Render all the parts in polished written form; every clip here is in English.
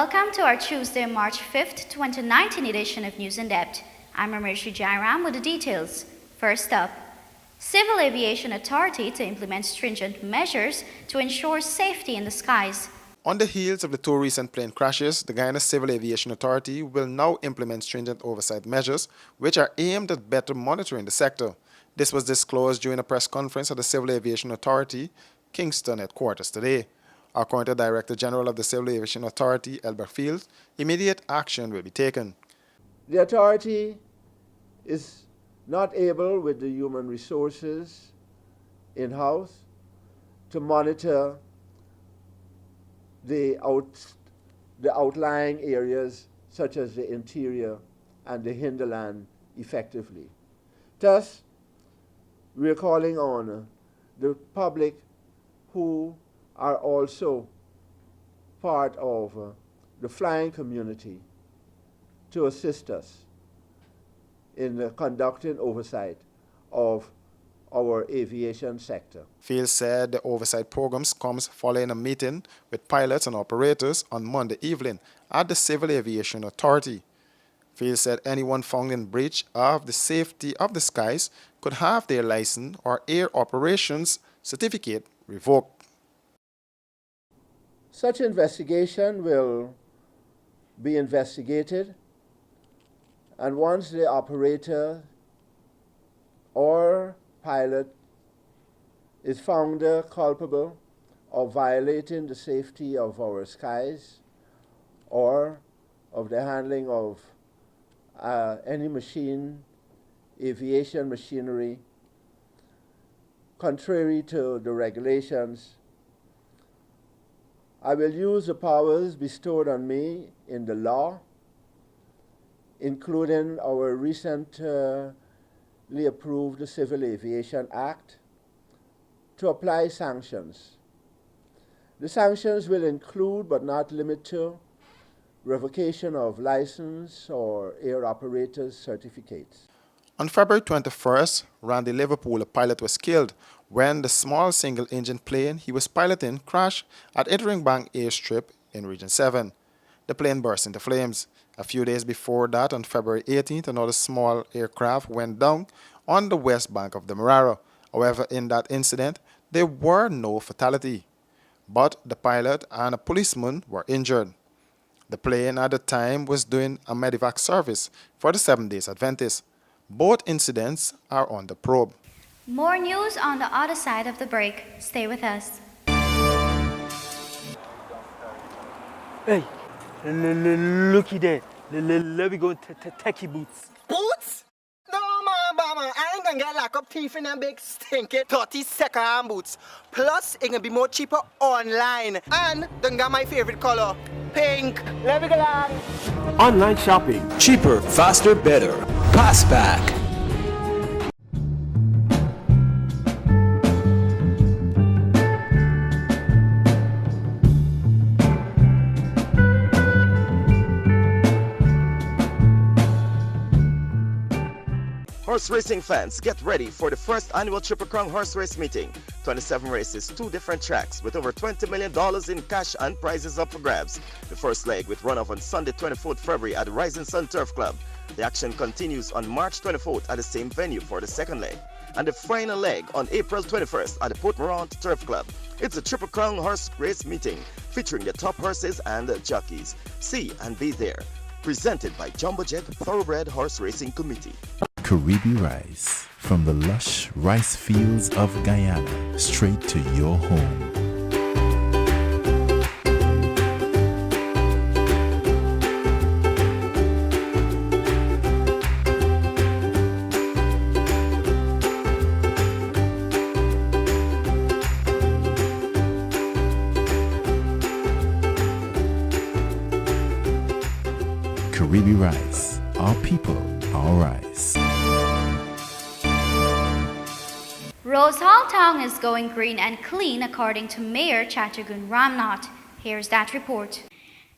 Welcome to our Tuesday, March 5th, 2019 edition of News in Depth. I'm Ramesh Jairam with the details. First up, Civil Aviation Authority to implement stringent measures to ensure safety in the skies. On the heels of the two recent plane crashes, the Guyana Civil Aviation Authority will now implement stringent oversight measures which are aimed at better monitoring the sector. This was disclosed during a press conference at the Civil Aviation Authority, Kingston headquarters today. According to the Director General of the Civil Aviation Authority, Elbert Fields, immediate action will be taken. The authority is not able, with the human resources in-house, to monitor the outlying areas such as the interior and the hinterland effectively. Thus, we are calling on the public who are also part of the flying community to assist us in conducting oversight of our aviation sector. Fields said the oversight programs comes following a meeting with pilots and operators on Monday evening at the Civil Aviation Authority. Fields said anyone found in breach of the safety of the skies could have their license or air operations certificate revoked. Such investigation will be investigated, and once the operator or pilot is found culpable of violating the safety of our skies or of the handling of any aviation machinery, contrary to the regulations, I will use the powers bestowed on me in the law, including our recently approved Civil Aviation Act, to apply sanctions. The sanctions will include, but not limit to, revocation of license or air operators certificates. On February 21st, Randy Liverpool, a pilot, was killed when the small single-engine plane he was piloting crashed at Interingbank Airstrip in Region 7. The plane burst into flames. A few days before that, on February 18th, another small aircraft went down on the west bank of the Mararo. However, in that incident, there were no fatalities, but the pilot and a policeman were injured. The plane at the time was doing a medevac service for the Seventh-day Adventists. Both incidents are under probe. More news on the other side of the break. Stay with us. Hey, looky there. Let me go techie boots. Boots? No, mama, I ain't gonna get lock up teeth in a big stinky 30-second boots. Plus, it gonna be more cheaper online. And don't got my favorite color, pink. Let me go on. Online shopping. Cheaper, faster, better. Passback. Horse racing fans, get ready for the first annual Triple Crown Horse Race Meeting. 27 races, 2 different tracks with over $20 million in cash and prizes up for grabs. The first leg with runoff on Sunday 24th February at the Rising Sun Turf Club. The action continues on March 24th at the same venue for the second leg. And the final leg on April 21st at the Port Morant Turf Club. It's a Triple Crown Horse Race Meeting featuring the top horses and the jockeys. See and be there. Presented by Jumbo Jet Thoroughbred Horse Racing Committee. Caribbean rice, from the lush rice fields of Guyana, straight to your home. Caribbean rice, our people, our rice. Rose Hall Town is going green and clean according to Mayor Chattergun Ramnath. Here's that report.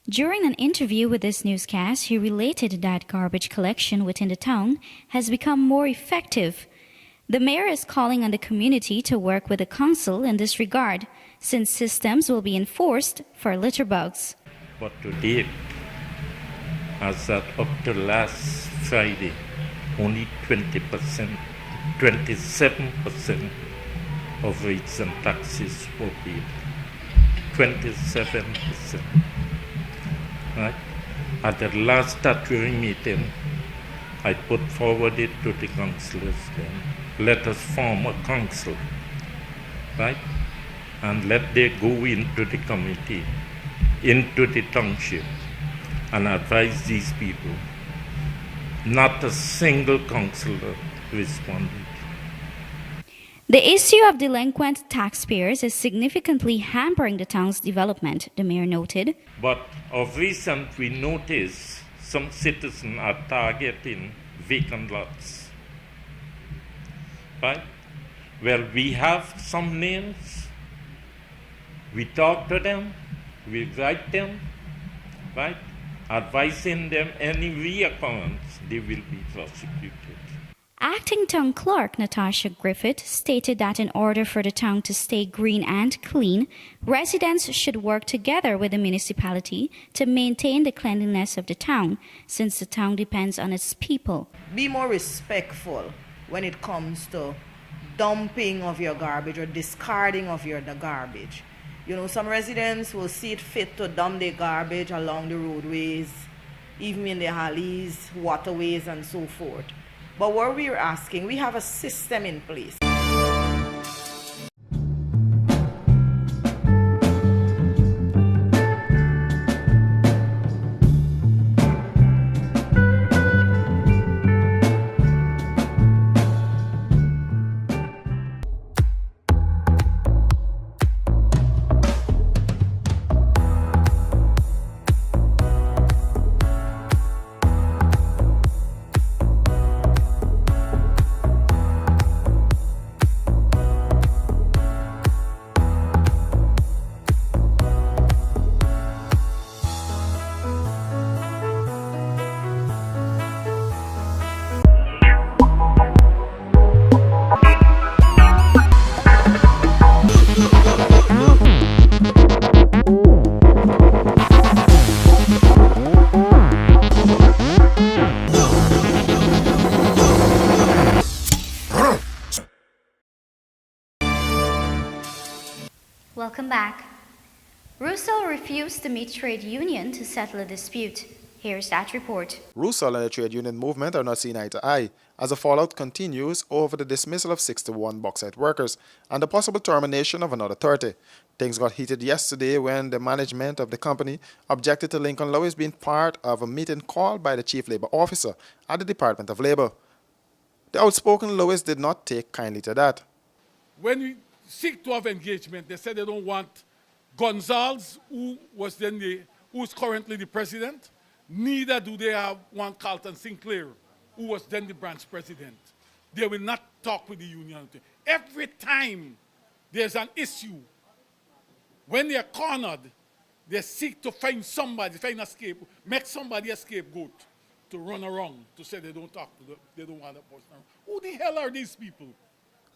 During an interview with this newscast, he related that garbage collection within the town has become more effective. The mayor is calling on the community to work with the council in this regard, since systems will be enforced for litter bugs. But to date, as at up to last Friday, only 20%, 27% of rates and taxes were paid. 27%. Right? At the last statutory meeting, I put forward it to the councillors then. Let us form a council, right? And let them go into the committee, into the township, and advise these people. Not a single councillor responded. The issue of delinquent taxpayers is significantly hampering the town's development, the mayor noted. But of recent, we notice some citizens are targeting vacant lots. Right? Well, we have some names. We talk to them. We write them. Right? Advising them any reoccurrence, they will be prosecuted. Acting Town Clerk Natasha Griffith stated that in order for the town to stay green and clean, residents should work together with the municipality to maintain the cleanliness of the town, since the town depends on its people. Be more respectful when it comes to dumping of your garbage or discarding of the garbage. You know, some residents will see it fit to dump their garbage along the roadways, even in the alleys, waterways, and so forth. But what we're asking, we have a system in place. Welcome back. Rusal refused to meet trade union to settle a dispute. Here's that report. Rusal and the trade union movement are not seeing eye to eye as the fallout continues over the dismissal of 61 bauxite workers and the possible termination of another 30. Things got heated yesterday when the management of the company objected to Lincoln Lewis being part of a meeting called by the chief labor officer at the Department of Labor. The outspoken Lewis did not take kindly to that. When we seek to have engagement, they said they don't want Gonzalez, who's currently the president. Neither do they want Carlton Sinclair, who was then the branch president. They will not talk with the union. Every time there's an issue, when they are cornered, they seek to find somebody, make somebody a scapegoat to run around, to say they don't talk to them, they don't want that person. Who the hell are these people?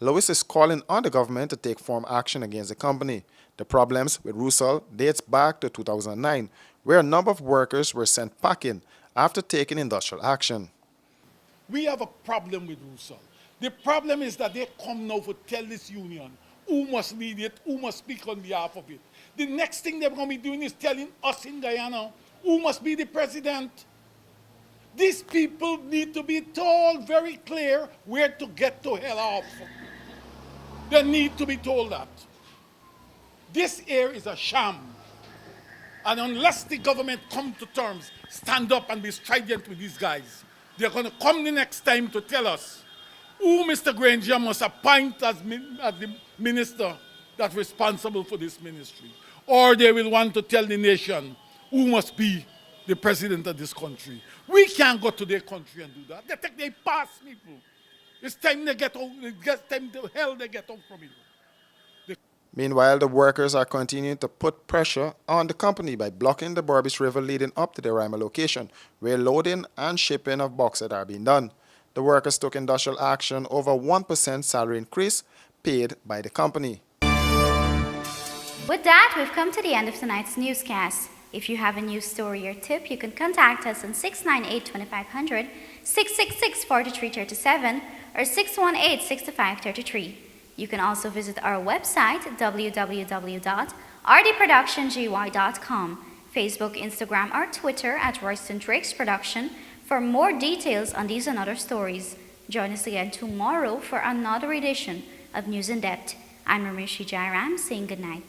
Lewis is calling on the government to take firm action against the company. The problems with Rusal dates back to 2009, where a number of workers were sent packing after taking industrial action. We have a problem with Rusal. The problem is that they come now to tell this union who must lead it, who must speak on behalf of it. The next thing they're going to be doing is telling us in Guyana who must be the president. These people need to be told very clear where to get to hell off. They need to be told that. This here is a sham. And unless the government come to terms, stand up and be strident with these guys, they're going to come the next time to tell us who Mr. Granger must appoint as the minister that's responsible for this ministry. Or they will want to tell the nation who must be the president of this country. We can't go to their country and do that. They take their pass, people. It's time they get out. It's time the hell they get out from it. Meanwhile, the workers are continuing to put pressure on the company by blocking the Berbice River leading up to the Rima location, where loading and shipping of bauxite are being done. The workers took industrial action over 1% salary increase paid by the company. With that, we've come to the end of tonight's newscast. If you have a news story or tip, you can contact us on 698-2500, 666-4337, or 618-6533. You can also visit our website, www.rdproductiongy.com, Facebook, Instagram, or Twitter at Royston Drakes Production for more details on these and other stories. Join us again tomorrow for another edition of News in Depth. I'm Rameshi Jairam saying good night.